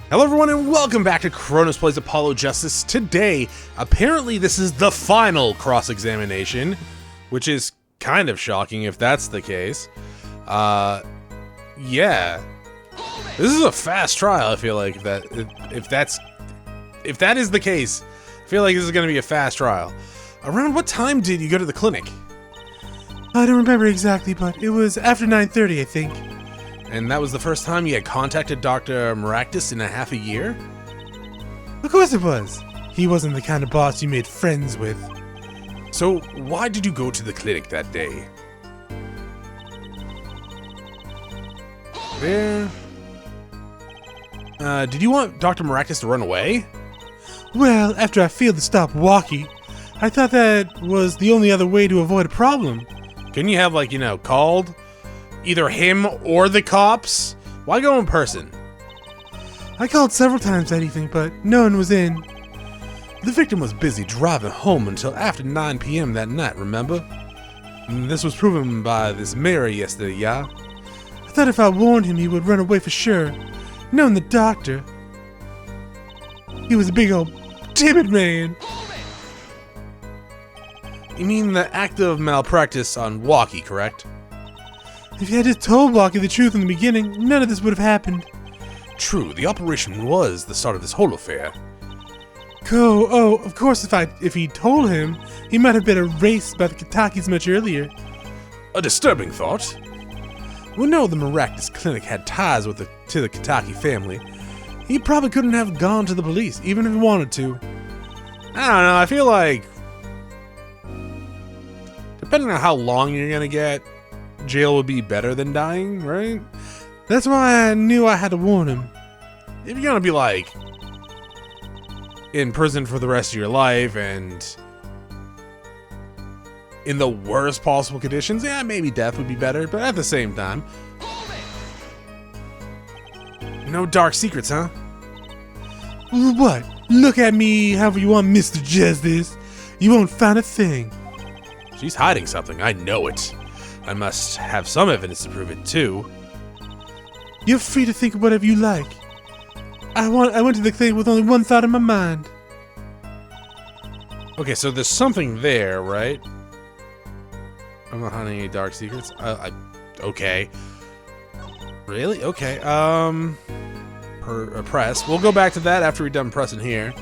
Hello everyone and welcome back to Chronosplays Apollo Justice. Today, apparently this is the final cross-examination, which is kind of shocking if that's the case. Yeah. This is a fast trial, I feel like, if that is the case. I feel like this is going to be a fast trial. Around what time did you go to the clinic? I don't remember exactly, but it was after 9:30, I think. And that was the first time you had contacted Dr. Maractus in a half a year? Of course it was. He wasn't the kind of boss you made friends with. So, why did you go to the clinic that day? There. Did you want Dr. Maractus to run away? Well, after I failed to stop Wocky, I thought that was the only other way to avoid a problem. Couldn't you have, like, called either him or the cops? Why go in person? I called several times that evening, but no one was in. The victim was busy driving home until after 9 p.m. that night, remember? And this was proven by this mirror yesterday, yeah? I thought if I warned him, he would run away for sure. Knowing the doctor. He was a big old timid man. You mean the act of malpractice on Wocky, correct? If you had just told Wocky the truth in the beginning, none of this would have happened. True, the operation was the start of this whole affair. Of course if he told him, he might have been erased by the Katakis much earlier. A disturbing thought. We know the Maractus clinic had ties to the Kataki family. He probably couldn't have gone to the police, even if he wanted to. I don't know, I feel like, depending on how long you're gonna get, jail would be better than dying, right? That's why I knew I had to warn him. If you're gonna be, like, in prison for the rest of your life and in the worst possible conditions, yeah, maybe death would be better, but at the same time, no dark secrets, huh? What? Look at me however you want, Mr. Justice. You won't find a thing. She's hiding something, I know it. I must have some evidence to prove it, too. You're free to think of whatever you like. I went to the clinic with only one thought in my mind. Okay, so there's something there, right? I'm not hiding any dark secrets. Okay. Really? Okay. Press. We'll go back to that after we're done pressing here.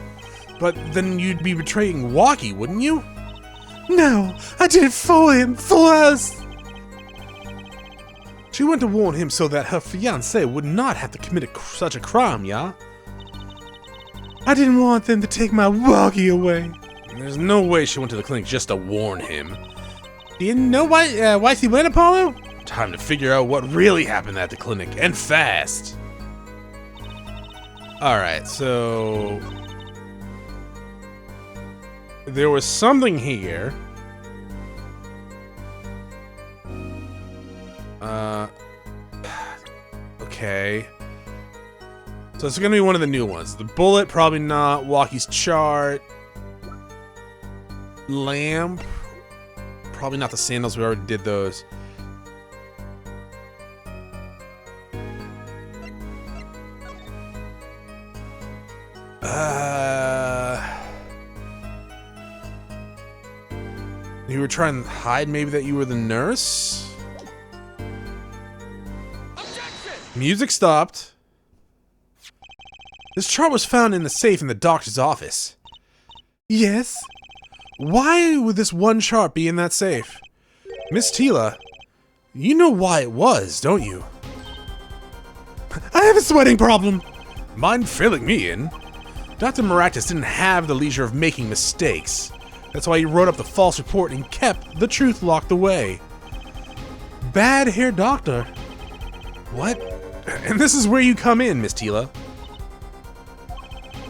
But then you'd be betraying Wocky, wouldn't you? No, I did it for him, for us. She went to warn him so that her fiancé would not have to commit such a crime, yeah? I didn't want them to take my Wocky away. There's no way she went to the clinic just to warn him. Do you know why she went, Apollo? Time to figure out what really happened at the clinic, and fast. Alright, so there was something here. Okay. So it's gonna be one of the new ones. The bullet, probably not. Wocky's chart. Lamp. Probably not the sandals, we already did those. You were trying to hide maybe that you were the nurse? Objection! Music stopped. This chart was found in the safe in the doctor's office. Yes? Why would this one chart be in that safe? Miss Tila, you know why it was, don't you? I have a sweating problem. Mind filling me in? Dr. Maractus didn't have the leisure of making mistakes. That's why he wrote up the false report and kept the truth locked away. Bad hair doctor. What? And this is where you come in, Miss Tila.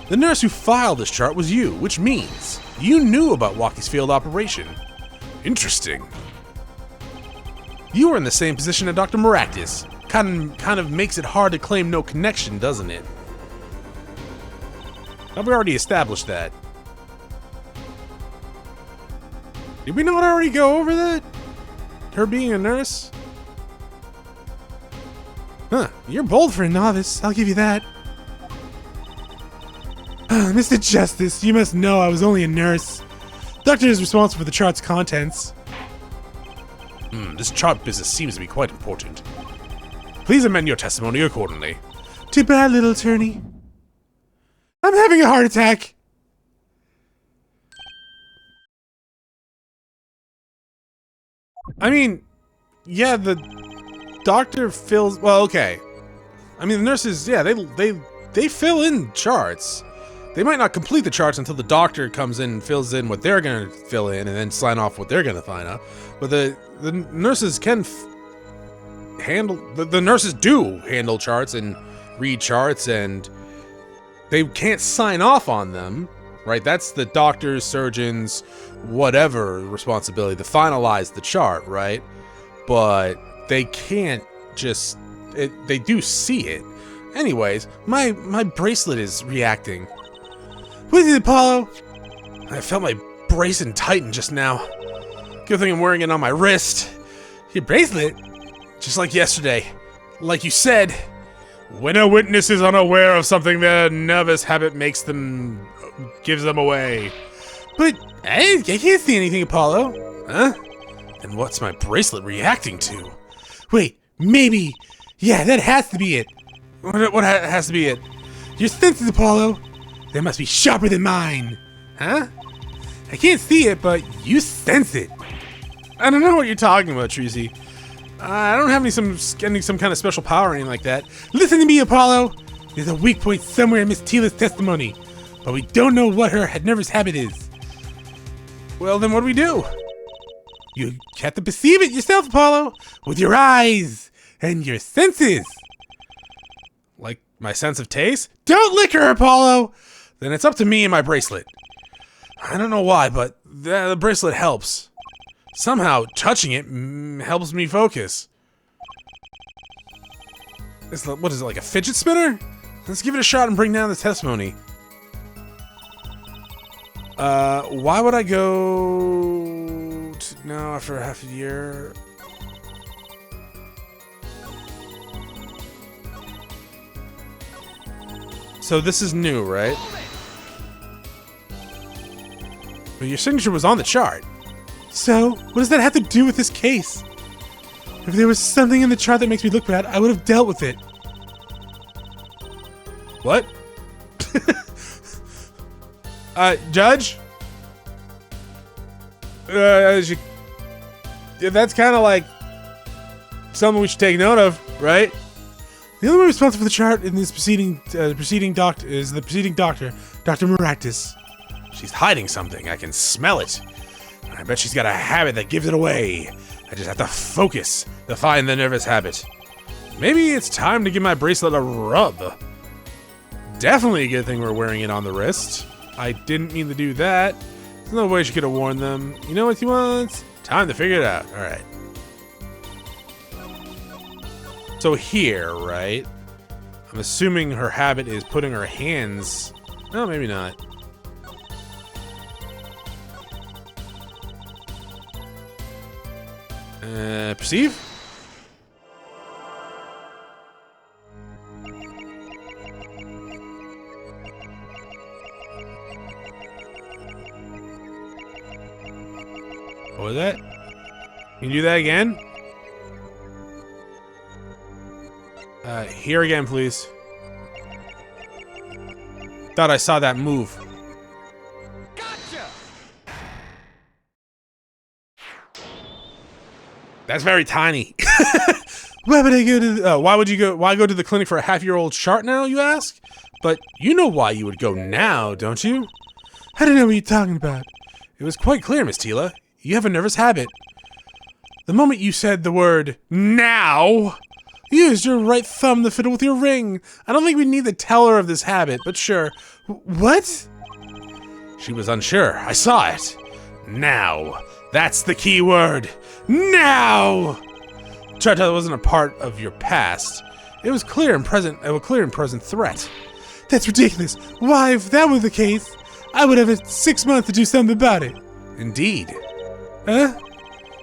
The nurse who filed this chart was you, which means you knew about Wocky's failed operation. Interesting. You were in the same position as Dr. Maractus. Kind of makes it hard to claim no connection, doesn't it? Have we already established that? Did we not already go over that? Her being a nurse? Huh, You're bold for a novice, I'll give you that. Mr. Justice, you must know I was only a nurse. Doctor is responsible for the chart's contents. This chart business seems to be quite important. Please amend your testimony accordingly. Too bad, little attorney. I'm having a heart attack. I mean, yeah, the doctor fills. Well, okay. I mean, the nurses, yeah, they fill in charts. They might not complete the charts until the doctor comes in and fills in what they're gonna fill in, and then sign off what they're gonna find out. But the nurses can handle. The nurses do handle charts and read charts, and they can't sign off on them, right? That's the doctors, surgeons, whatever responsibility to finalize the chart, right? But they can't just. They do see it. Anyways, my bracelet is reacting. What is it, Apollo? I felt my bracelet tighten just now. Good thing I'm wearing it on my wrist. Your bracelet? Just like yesterday. Like you said, when a witness is unaware of something, their nervous habit gives them away. But I can't see anything, Apollo. Huh? And what's my bracelet reacting to? Wait, maybe. Yeah, that has to be it. What has to be it? Your senses, Apollo. They must be sharper than mine. Huh? I can't see it, but you sense it. I don't know what you're talking about, Treasy. I don't have any some kind of special power or anything like that. Listen to me, Apollo. There's a weak point somewhere in Miss Tila's testimony, but we don't know what her nervous habit is. Well, then what do we do? You have to perceive it yourself, Apollo, with your eyes and your senses. Like my sense of taste? Don't lick her, Apollo! Then it's up to me and my bracelet. I don't know why, but the bracelet helps. Somehow, touching it helps me focus. What is it, like a fidget spinner? Let's give it a shot and bring down the testimony. Why would I go now after half a year? So this is new, right? But your signature was on the chart. So, what does that have to do with this case? If there was something in the chart that makes me look bad, I would have dealt with it. What? Judge? That's kind of like something we should take note of, right? The only one responsible for the chart in this proceeding doctor is the proceeding doctor, Dr. Maractus. She's hiding something. I can smell it. I bet she's got a habit that gives it away. I just have to focus to find the nervous habit. Maybe it's time to give my bracelet a rub. Definitely a good thing we're wearing it on the wrist. I didn't mean to do that. There's no way she could have worn them. You know what he wants? Time to figure it out. Alright. So here, right? I'm assuming her habit is putting her hands... No, maybe not. Perceive? What was that? Can you do that again? Here again, please. Thought I saw that move. Gotcha! That's very tiny. Why would I go to why go to the clinic for a half-year-old chart now, you ask? But you know why you would go now, don't you? I don't know what you're talking about. It was quite clear, Miss Tila. You have a nervous habit. The moment you said the word now, you used your right thumb to fiddle with your ring. I don't think we need to tell her of this habit, but sure. What? She was unsure. I saw it. Now. That's the key word. Now! Charta wasn't a part of your past. It was clear and present. A clear and present threat. That's ridiculous. Why, if that were the case, I would have had 6 months to do something about it. Indeed. Huh?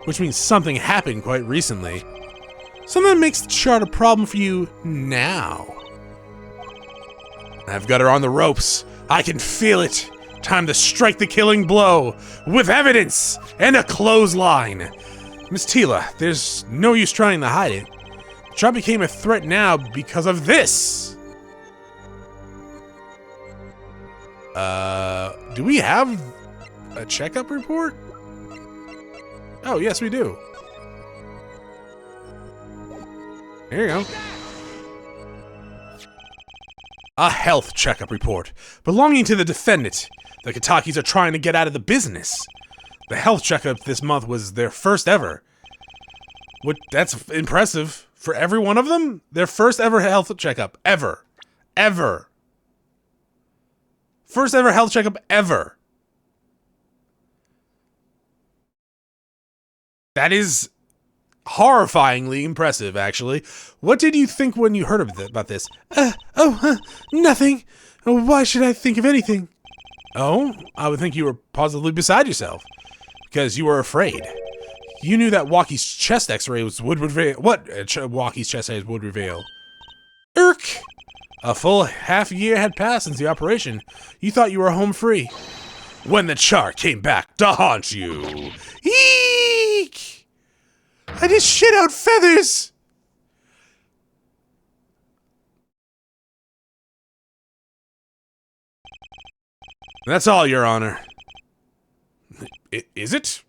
Which means something happened quite recently. Something that makes the chart a problem for you now. I've got her on the ropes. I can feel it. Time to strike the killing blow with evidence and a clothesline. Miss Tila, there's no use trying to hide it. The job became a threat now because of this. Do we have a checkup report? Oh, yes, we do. Here you go. A health checkup report belonging to the defendant. The Kitakis are trying to get out of the business. The health checkup this month was their first ever. That's impressive. For every one of them, their first ever health checkup. Ever. Ever. First ever health checkup ever. That is horrifyingly impressive, actually. What did you think when you heard about this? Nothing. Why should I think of anything? Oh, I would think you were positively beside yourself. Because you were afraid. You knew that Wocky's chest x-rays would reveal... What Wocky's chest x-rays would reveal? Irk! A full half year had passed since the operation. You thought you were home free. When the char came back to haunt you. Eek! I just shit out feathers! That's all, Your Honor. Is it?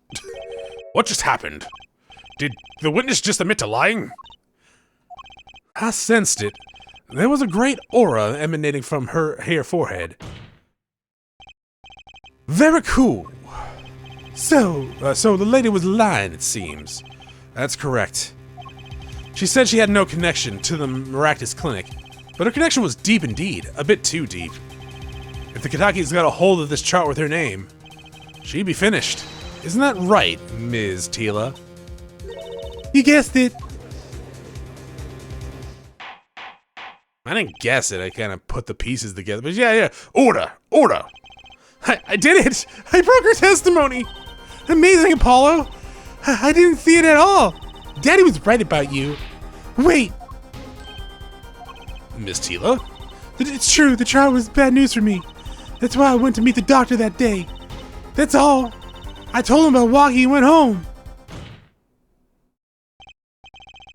What just happened? Did the witness just admit to lying? I sensed it. There was a great aura emanating from her hair forehead. Very cool. So the lady was lying, it seems. That's correct. She said she had no connection to the Maractus Clinic, but her connection was deep indeed, a bit too deep. If the Kitakis got a hold of this chart with her name, she'd be finished. Isn't that right, Ms. Tila? You guessed it. I didn't guess it, I kind of put the pieces together, but yeah. Order! I did it! I broke her testimony! Amazing, Apollo! I didn't see it at all! Daddy was right about you. Wait! Miss Tila? It's true, the trial was bad news for me. That's why I went to meet the doctor that day. That's all. I told him about Wocky and went home.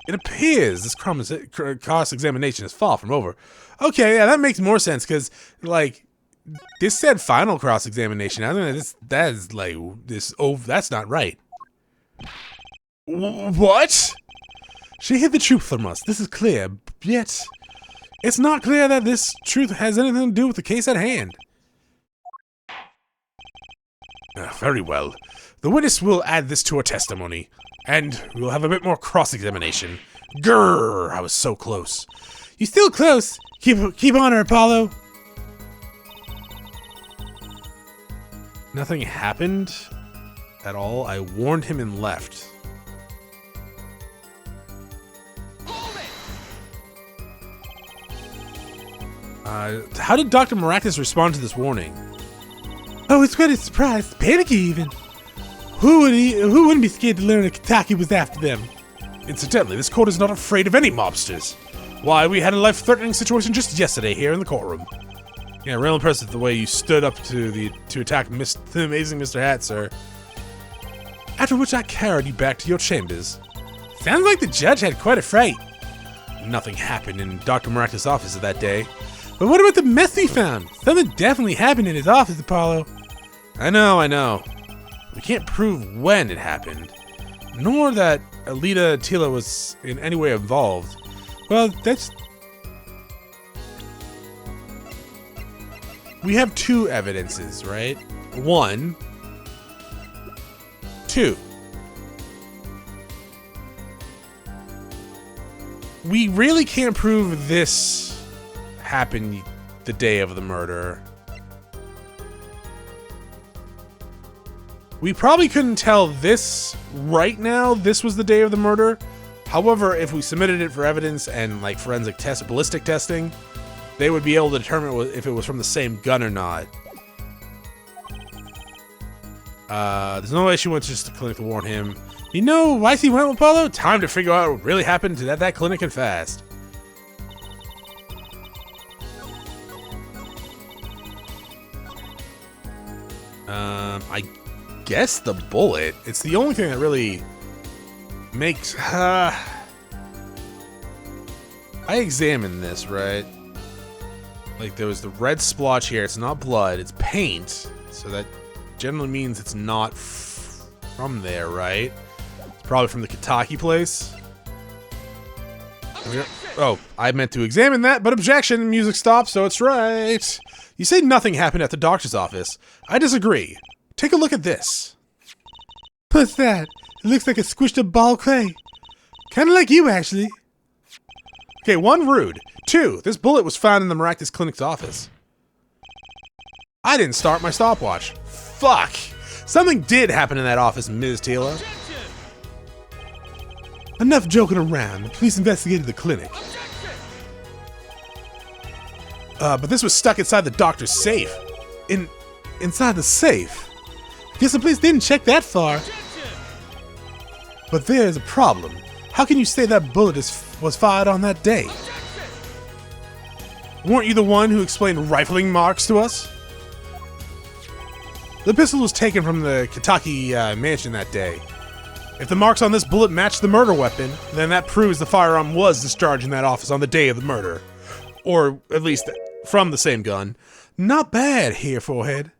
It appears this cross-examination is far from over. Okay, yeah, that makes more sense, because, like, this said final cross-examination. I think that's not right. What? She hid the truth from us. This is clear, yet it's not clear that this truth has anything to do with the case at hand. Very well. The witness will add this to her testimony, and we'll have a bit more cross-examination. Grrr! I was so close. You're still close. Keep on her, Apollo. Nothing happened at all. I warned him and left. How did Dr. Maractus respond to this warning? Oh, it's quite a surprise. Panicky even. Who wouldn't be scared to learn that Kitaki was after them? Incidentally, this court is not afraid of any mobsters. Why, we had a life-threatening situation just yesterday here in the courtroom. Yeah, real impressive the way you stood up to attack the amazing Mr. Hat, sir. After which I carried you back to your chambers. Sounds like the judge had quite a fright. Nothing happened in Dr. Maractus' office that day. But what about the mess he found? Something definitely happened in his office, Apollo. I know. We can't prove when it happened, nor that Alita Tila was in any way involved. Well, that's... We have two evidences, right? 1, 2. We really can't prove this happened the day of the murder. We probably couldn't tell this right now, this was the day of the murder. However, if we submitted it for evidence and like forensic ballistic testing, they would be able to determine if it was from the same gun or not. There's no way she went just to the clinic to warn him. You know why she went with Apollo? Time to figure out what really happened to that clinic and fast. I guess the bullet. It's the only thing that really makes... I examined this, right? Like, there was the red splotch here. It's not blood, it's paint. So that generally means it's not from there, right? It's probably from the Kitaki place. Oh, I meant to examine that, but objection, music stopped, so it's right. You say nothing happened at the doctor's office. I disagree. Take a look at this. What's that? It looks like a squished up ball of clay. Kinda like you, actually. Okay, 1, rude. 2, this bullet was found in the Maractus Clinic's office. I didn't start my stopwatch. Fuck! Something did happen in that office, Ms. Tila. Enough joking around. The police investigated the clinic. But this was stuck inside the doctor's safe. Inside the safe? Guess the police didn't check that far. But there's a problem. How can you say that bullet was fired on that day? Weren't you the one who explained rifling marks to us? The pistol was taken from the Kitaki mansion that day. If the marks on this bullet match the murder weapon, then that proves the firearm was discharged in that office on the day of the murder. Or at least from the same gun. Not bad here, Forehead.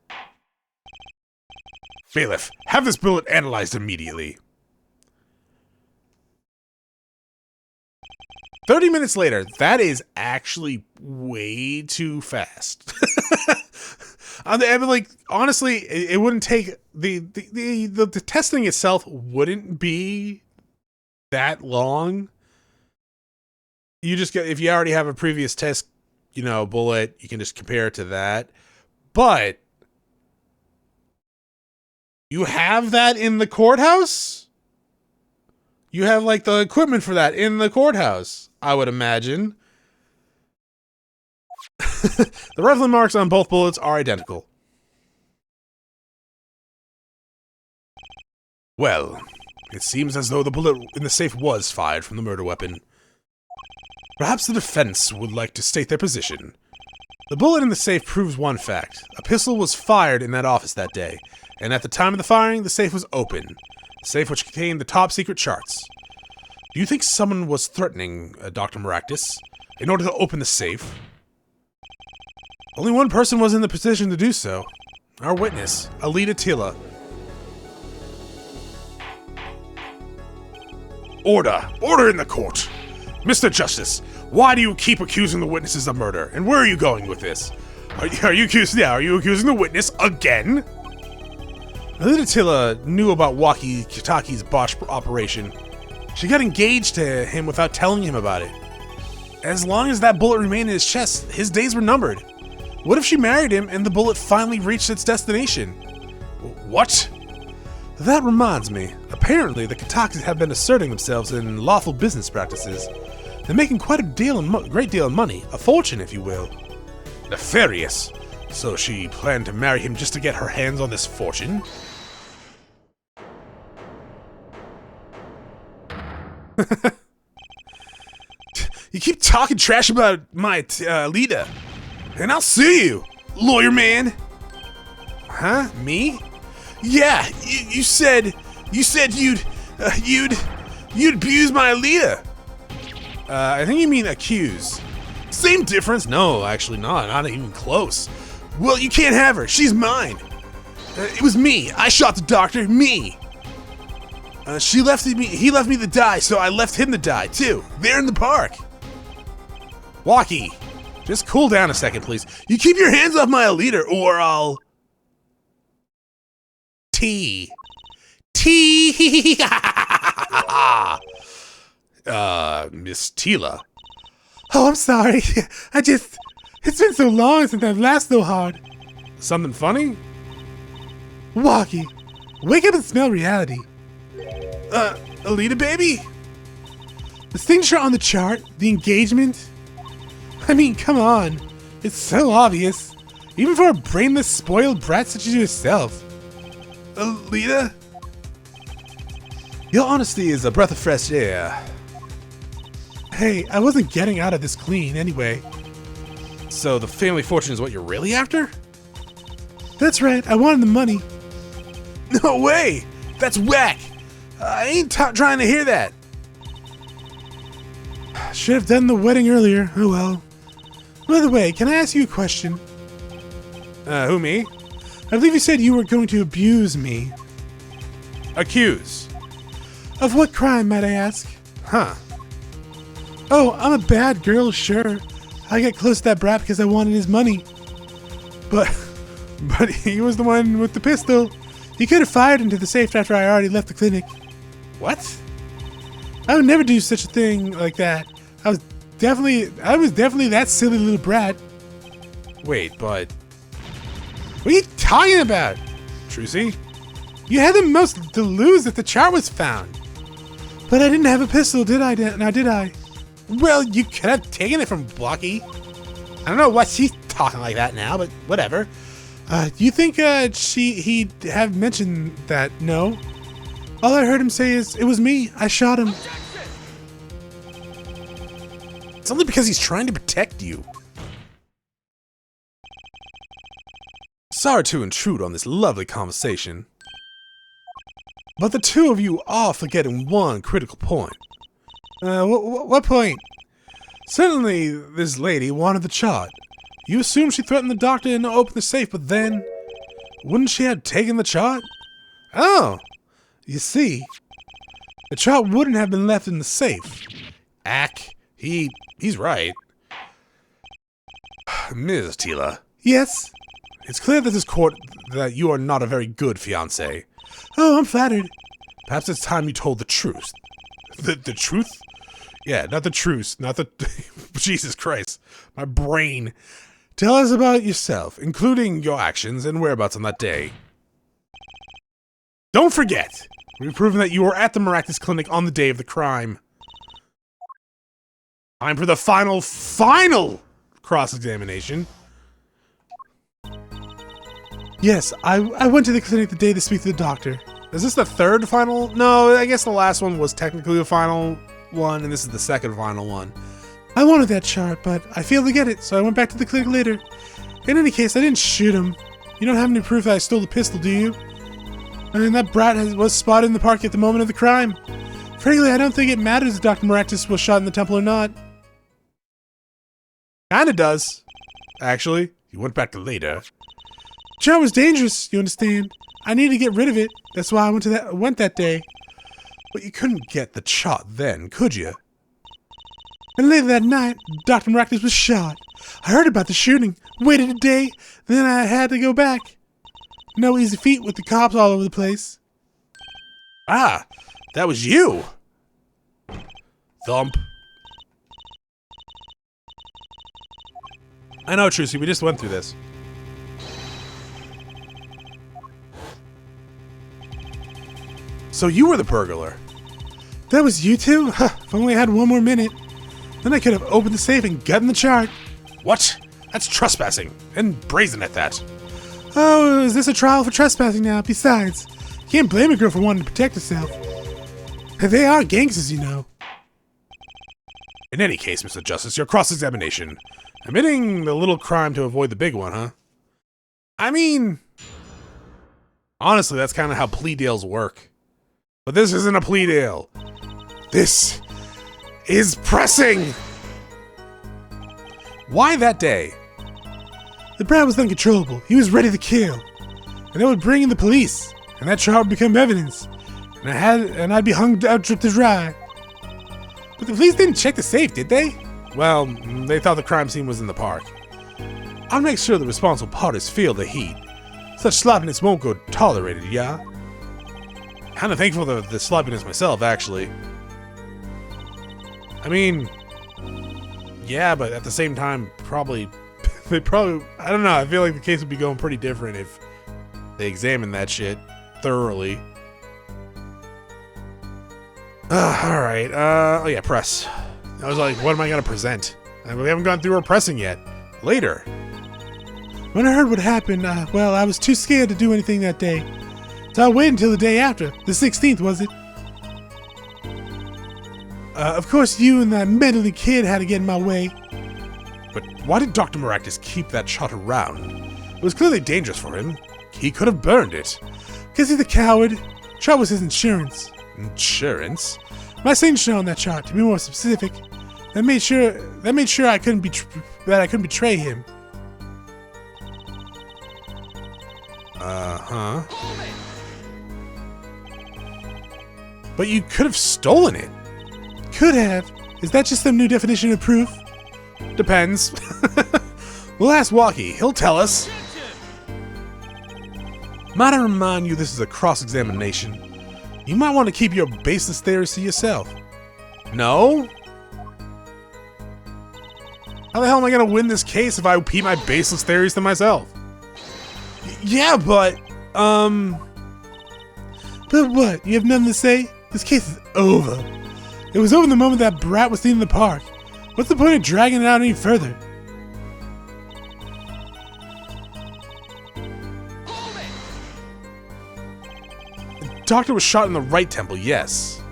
Bailiff, have this bullet analyzed immediately. 30 minutes later, that is actually way too fast. I mean, like, honestly, it wouldn't take the testing itself wouldn't be that long. You just get, if you already have a previous test, you know, bullet, you can just compare it to that. But you have that in the courthouse? You have, like, the equipment for that in the courthouse, I would imagine. The rifling marks on both bullets are identical. Well, it seems as though the bullet in the safe was fired from the murder weapon. Perhaps the defense would like to state their position. The bullet in the safe proves one fact. A pistol was fired in that office that day, and at the time of the firing, the safe was open. The safe which contained the top-secret charts. Do you think someone was threatening Dr. Maractus in order to open the safe? Only one person was in the position to do so. Our witness, Alita Tila. Order! Order in the court! Mr. Justice, why do you keep accusing the witnesses of murder? And where are you going with this? Are you accusing the witness again? Alita Tila knew about Wocky Kitaki's botched operation. She got engaged to him without telling him about it. As long as that bullet remained in his chest, his days were numbered. What if she married him and the bullet finally reached its destination? What? That reminds me. Apparently, the Kitakis have been asserting themselves in lawful business practices. They're making quite a great deal of money, a fortune, if you will. Nefarious. So she planned to marry him just to get her hands on this fortune? You keep talking trash about my leader, and I'll sue you, lawyer man. Huh? Me? Yeah, you said you'd abuse my leader. I think you mean accuse. Same difference? No, actually not even close. Well, you can't have her. She's mine. It was me. I shot the doctor. Me. He left me to die, so I left him to die too. There in the park. Wocky, just cool down a second, please. You keep your hands off my leader, or I'll... Miss Tila. Oh, I'm sorry. It's been so long since I've laughed so hard. Something funny? Wocky, wake up and smell reality. Alita baby? The signature on the chart, the engagement. I mean, come on. It's so obvious. Even for a brainless, spoiled brat such as yourself. Alita? Your honesty is a breath of fresh air. Hey, I wasn't getting out of this clean anyway. So the family fortune is what you're really after? That's right, I wanted the money. No way! That's whack! I ain't trying to hear that. Should have done the wedding earlier. Oh well. By the way, can I ask you a question? Who, me? I believe you said you were going to abuse me. Accuse. Of what crime, might I ask? Huh. Oh, I'm a bad girl, sure. I got close to that brat because I wanted his money. But he was the one with the pistol. He could have fired into the safe after I already left the clinic. What? I would never do such a thing like that. I was definitely that silly little brat. Wait, but... What are you talking about, Trucy? You had the most to lose if the chart was found. But I didn't have a pistol, did I? Now, did I? Well, you could have taken it from Wocky. I don't know why she's talking like that now, but whatever. You think he'd have mentioned that? No. All I heard him say is, "It was me. I shot him." It's only because he's trying to protect you. Sorry to intrude on this lovely conversation, but the two of you are forgetting one critical point. What point? Certainly, this lady wanted the chart. You assume she threatened the doctor and opened the safe, but then... Wouldn't she have taken the chart? Oh! You see, the chart wouldn't have been left in the safe. He's right. Ms. Tila. Yes? It's clear that this court that you are not a very good fiancé. Oh, I'm flattered. Perhaps it's time you told the truth. The truth? Yeah, not the truth, not the... Jesus Christ, my brain. Tell us about yourself, including your actions and whereabouts on that day. Don't forget, we've proven that you were at the Maractus Clinic on the day of the crime. Time for the final cross-examination. Yes, I went to the clinic the day to speak to the doctor. Is this the third final? No, I guess the last one was technically the final one, and this is the second final one. I wanted that chart, but I failed to get it, so I went back to the clinic later. In any case, I didn't shoot him. You don't have any proof that I stole the pistol, do you? And that brat was spotted in the park at the moment of the crime. Frankly, I don't think it matters if Dr. Maractus was shot in the temple or not. Kinda does. Actually, you went back to later. The chart was dangerous, you understand? I needed to get rid of it. That's why I went that day. But you couldn't get the chart then, could you? And later that night, Dr. Maractus was shot. I heard about the shooting, waited a day, then I had to go back. No easy feat with the cops all over the place. Ah, that was you! Thump. I know, Trucy, we just went through this. So you were the burglar. That was you two? Huh, if only I had one more minute. Then I could have opened the safe and gotten the chart. What? That's trespassing, and brazen at that. Oh, is this a trial for trespassing now? Besides, you can't blame a girl for wanting to protect herself. They are gangsters, you know. In any case, Mr. Justice, your cross-examination. Admitting the little crime to avoid the big one, huh? I mean... honestly, that's kind of how plea deals work. But this isn't a plea deal. This is pressing! Why that day? The brat was uncontrollable. He was ready to kill. And that would bring in the police. And that charge would become evidence. And I'd be hung out to dry. But the police didn't check the safe, did they? Well, they thought the crime scene was in the park. I'll make sure the responsible parties feel the heat. Such sloppiness won't go tolerated, yeah? Kinda thankful for the sloppiness myself, actually. I mean... yeah, but at the same time, I don't know, I feel like the case would be going pretty different if they examined that shit thoroughly. Alright, oh yeah, press. I was like, what am I gonna present? And we haven't gone through our pressing yet. Later. When I heard what happened, well, I was too scared to do anything that day. So I waited until the day after. The 16th, was it? Of course, you and that meddling kid had to get in my way. But why did Dr. Maractus keep that shot around? It was clearly dangerous for him. He could have burned it. Because he's a coward. Chart was his insurance. Insurance? My signature on that chart, to be more specific, that made sure I couldn't betray him. Uh-huh. But you could have stolen it. Could have. Is that just some new definition of proof? Depends. We'll ask Wocky. He'll tell us. Might I remind you this is a cross-examination? You might want to keep your baseless theories to yourself. No? How the hell am I going to win this case if I keep my baseless theories to myself? Yeah, but... But what? You have nothing to say? This case is over. It was over the moment that brat was seen in the park. What's the point of dragging it out any further? The doctor was shot in the right temple, yes.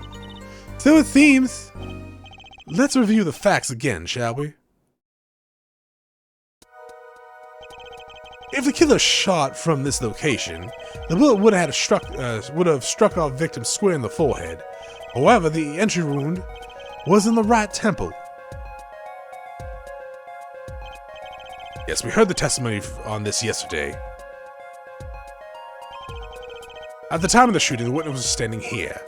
So it seems. Let's review the facts again, shall we? If the killer shot from this location, the bullet would have struck our victim square in the forehead. However, the entry wound was in the right temple. Yes, we heard the testimony on this yesterday. At the time of the shooting, the witness was standing here.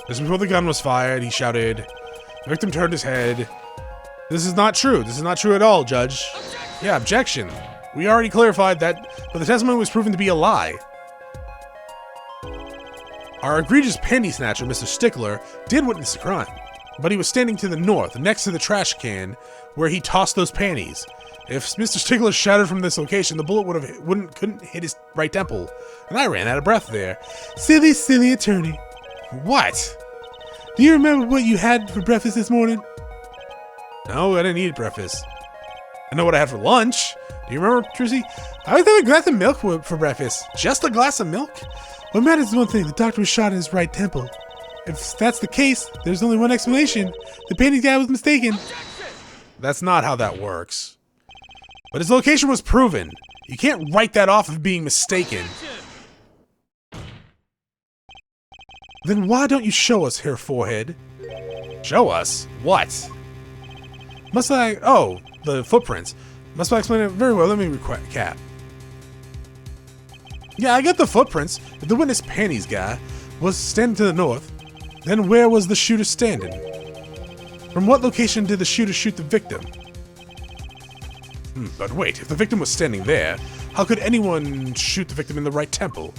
Just before the gun was fired, he shouted. The victim turned his head. This is not true. This is not true at all, Judge. Yeah, objection. We already clarified that, but the testimony was proven to be a lie. Our egregious panty snatcher, Mr. Stickler, did witness the crime, but he was standing to the north, next to the trash can, where he tossed those panties. If Mr. Stickler shouted from this location, the bullet couldn't hit his right temple, and I ran out of breath there. Silly, silly attorney. What? Do you remember what you had for breakfast this morning? No, I didn't eat breakfast. I know what I had for lunch. Do you remember, Trissy? I always had a glass of milk for breakfast. Just a glass of milk? What matters is one thing. The doctor was shot in his right temple. If that's the case, there's only one explanation. The painting guy was mistaken. That's not how that works. But his location was proven. You can't write that off of being mistaken. Then why don't you show us, Herr Forehead? Show us? What? Must I... Oh, the footprints. Must I explain it very well? Let me recap. Yeah, I got the footprints. If the witness panties guy was standing to the north, then where was the shooter standing? From what location did the shooter shoot the victim? But wait, if the victim was standing there, how could anyone shoot the victim in the right temple?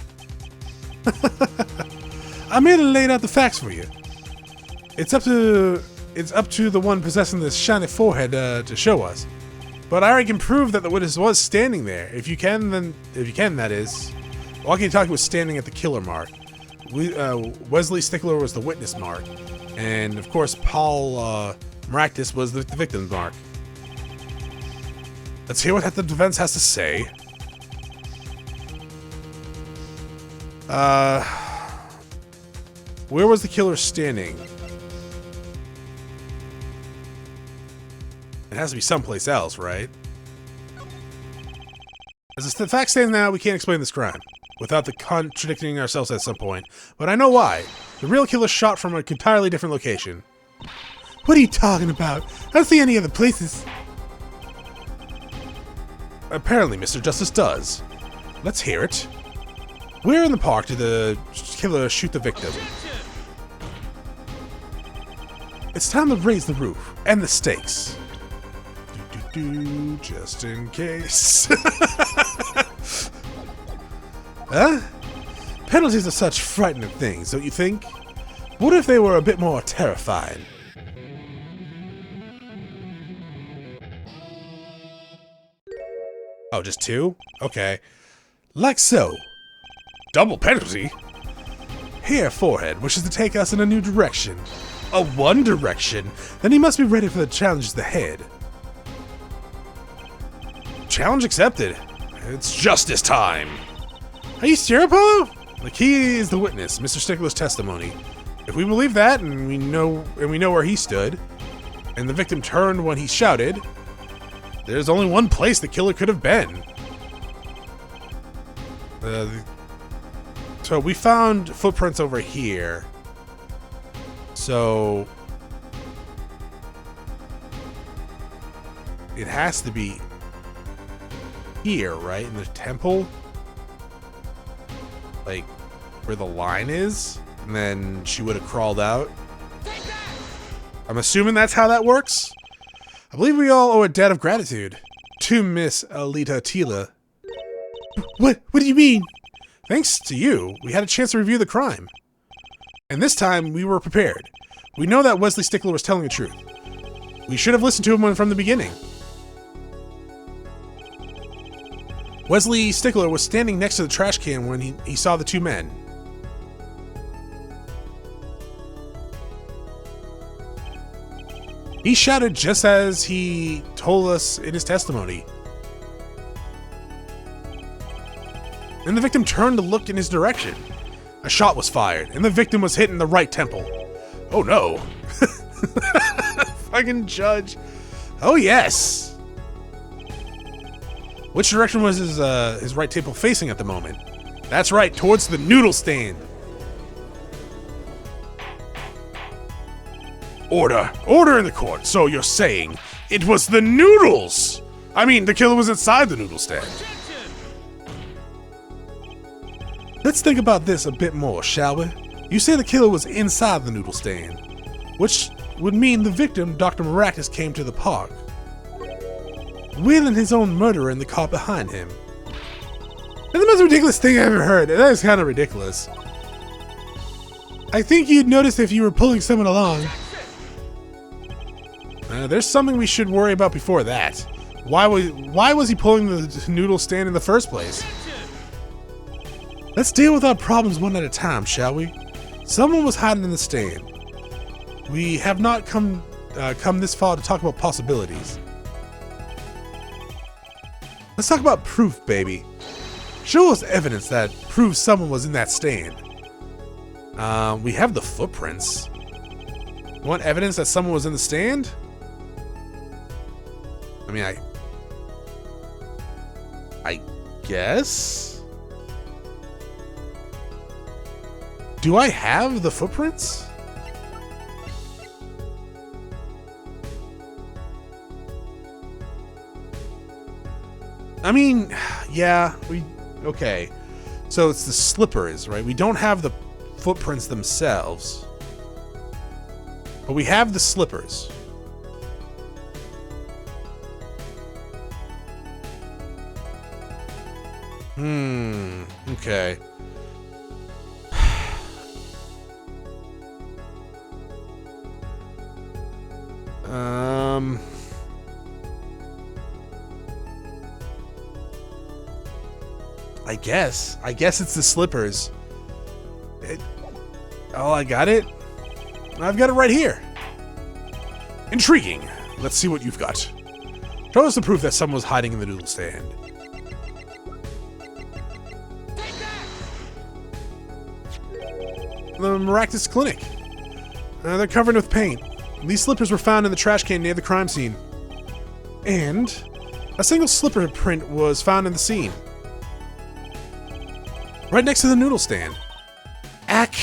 I merely laid out the facts for you. It's up to the one possessing this shiny forehead to show us. But I already can prove that the witness was standing there. If you can, that is. Walkie Talkie was standing at the killer mark. Wesley Stickler was the witness mark. And of course, Paul Maractus was the victim's mark. Let's hear what the defense has to say. Where was the killer standing? It has to be someplace else, right? As the facts stand now, we can't explain this crime without contradicting ourselves at some point. But I know why. The real killer shot from an entirely different location. What are you talking about? I don't see any other places. Apparently, Mr. Justice does. Let's hear it. Where in the park did the killer shoot the victim? It's time to raise the roof and the stakes. Just in case. Huh? Penalties are such frightening things, don't you think? What if they were a bit more terrifying? Oh, just 2? Okay. Like so. Double penalty? Here, Forehead wishes to take us in a new direction. A one direction? Then he must be ready for the challenges ahead. Challenge accepted. It's justice time. Are you sure, Apollo? The key is the witness, Mr. Stickler's testimony. If we believe that, and we know where he stood, and the victim turned when he shouted, There's only one place the killer could have been. So we found footprints over here. So it has to be here, right? In the temple? Like, where the line is? And then she would have crawled out. I'm assuming that's how that works? I believe we all owe a debt of gratitude to Miss Alita Tila. What do you mean? Thanks to you, we had a chance to review the crime. And this time, we were prepared. We know that Wesley Stickler was telling the truth. We should have listened to him from the beginning. Wesley Stickler was standing next to the trash can when he saw the two men. He shouted just as he told us in his testimony. Then the victim turned to look in his direction. A shot was fired, and the victim was hit in the right temple. Oh no. Fucking judge. Oh yes. Which direction was his right temple facing at the moment? That's right, towards the noodle stand. Order in the court. So you're saying it was the noodles? I mean, the killer was inside the noodle stand. Let's think about this a bit more, shall we? You say the killer was inside the noodle stand, which would mean the victim, Dr. Maractus, came to the park, wheeling his own murderer in the car behind him. That's the most ridiculous thing I ever heard. That is kind of ridiculous. I think you'd notice if you were pulling someone along. There's something we should worry about before that. Why was he pulling the noodle stand in the first place? Let's deal with our problems one at a time, shall we? Someone was hiding in the stand. We have not come this far to talk about possibilities. Let's talk about proof, baby. Show us evidence that proves someone was in that stand. We have the footprints. Want evidence that someone was in the stand? I mean, I guess? Do I have the footprints? I mean, yeah, okay. So it's the slippers, right? We don't have the footprints themselves, but we have the slippers. Okay. I guess it's the slippers. Oh, I got it? I've got it right here. Intriguing. Let's see what you've got. Show us the proof that someone was hiding in the noodle stand. The Maractus Clinic. They're covered with paint. These slippers were found in the trash can near the crime scene. And a single slipper print was found in the scene. Right next to the noodle stand. Ack.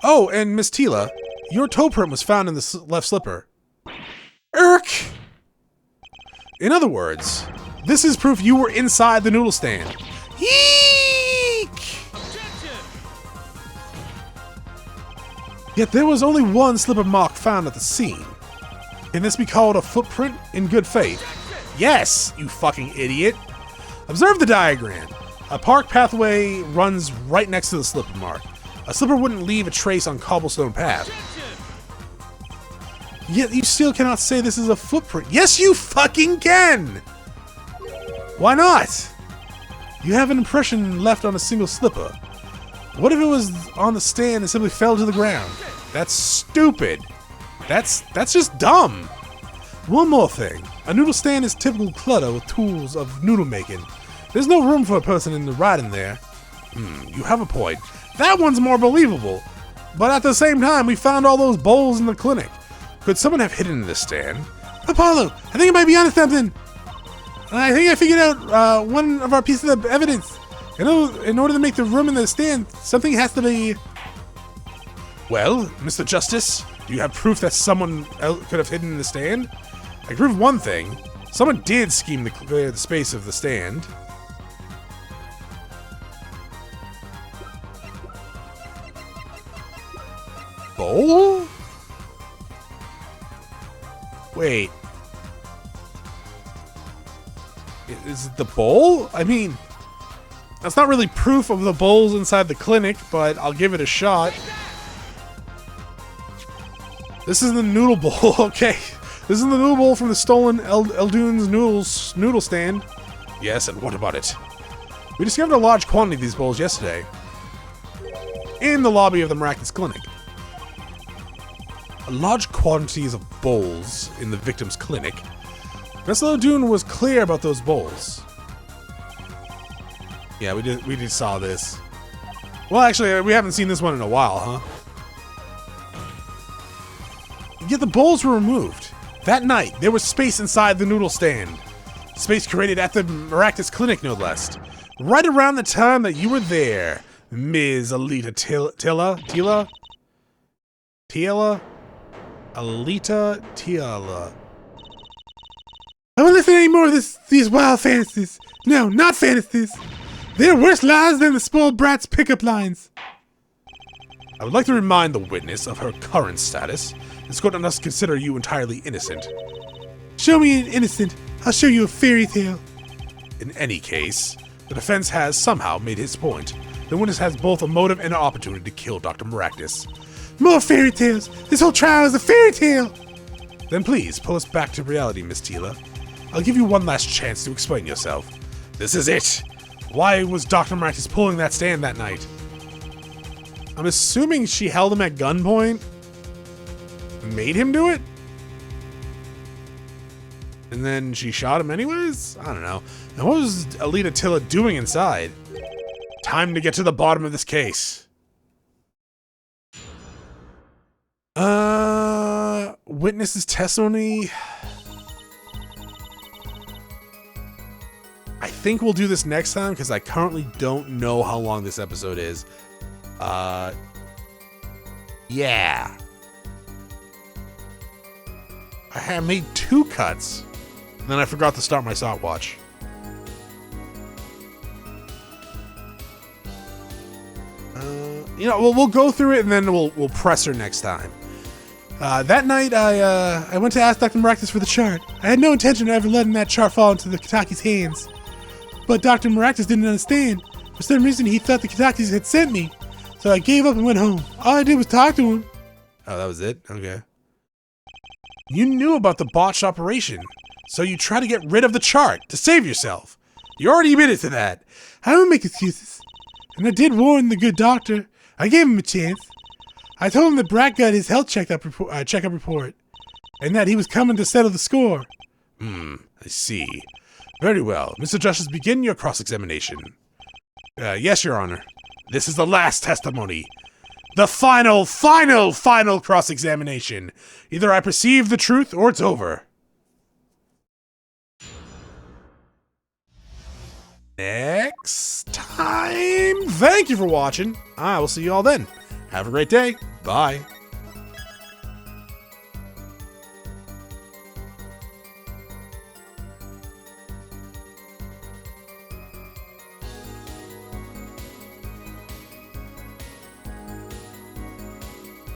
Oh, and Miss Tila, your toe print was found in the left slipper. Irk! In other words, this is proof you were inside the noodle stand. Eek! Yet there was only one slipper mark found at the scene. Can this be called a footprint in good faith? Yes, you fucking idiot. Observe the diagram. A park pathway runs right next to the slipper mark. A slipper wouldn't leave a trace on cobblestone path. Yet you still cannot say this is a footprint. Yes, you fucking can! Why not? You have an impression left on a single slipper. What if it was on the stand and simply fell to the ground? That's stupid. That's just dumb. One more thing. A noodle stand is typical clutter with tools of noodle making. There's no room for a person in the right in there. You have a point. That one's more believable. But at the same time, we found all those bowls in the clinic. Could someone have hidden in this stand? Apollo, I think I might be onto something. I think I figured out one of our pieces of evidence. You know, in order to make the room in the stand, something has to be... Well, Mr. Justice, do you have proof that someone else could have hidden in the stand? I can prove one thing. Someone did scheme to clear the space of the stand. Bowl? Wait. Is it the bowl? I mean, that's not really proof of the bowls inside the clinic, but I'll give it a shot. This is the noodle bowl, okay. This is the noodle bowl from the stolen Eldune's noodle stand. Yes, and what about it? We discovered a large quantity of these bowls yesterday. In the lobby of the Miraculous Clinic. Large quantities of bowls in the victim's clinic. Mr. Eldune was clear about those bowls. Yeah, we did saw this. Well, actually, we haven't seen this one in a while, huh? Yet the bowls were removed. That night, there was space inside the noodle stand. Space created at the Miraculous Clinic, no less. Right around the time that you were there, Ms. Alita Tila? Alita Tiala. I won't listen anymore of these wild fantasies. No, not fantasies. They're worse lies than the spoiled brat's pickup lines. I would like to remind the witness of her current status. This court must consider you entirely innocent. Show me an innocent. I'll show you a fairy tale. In any case, the defense has somehow made his point. The witness has both a motive and an opportunity to kill Dr. Maractus. More fairy tales! This whole trial is a fairy tale! Then please, pull us back to reality, Miss Tila. I'll give you one last chance to explain yourself. This is it! Why was Dr. Maractus pulling that stand that night? I'm assuming she held him at gunpoint? Made him do it? And then she shot him anyways? I don't know. And what was Alita Tila doing inside? Time to get to the bottom of this case. Witness's testimony. I think we'll do this next time because I currently don't know how long this episode is. Yeah. I have made 2 cuts. And then I forgot to start my stopwatch. You know, we'll go through it and then we'll press her next time. That night, I went to ask Dr. Maractus for the chart. I had no intention of ever letting that chart fall into the Kataki's hands. But Dr. Maractus didn't understand. For some reason, he thought the Katakis had sent me. So I gave up and went home. All I did was talk to him. Oh, that was it? Okay. You knew about the botched operation, so you tried to get rid of the chart to save yourself. You already admitted to that. I don't make excuses. And I did warn the good doctor. I gave him a chance. I told him that Brat got his health checkup report, and that he was coming to settle the score. I see. Very well. Mr. Justice, begin your cross-examination. Yes, Your Honor. This is the last testimony. The final cross-examination. Either I perceive the truth or it's over. Next time. Thank you for watching. I will see you all then. Have a great day. Bye.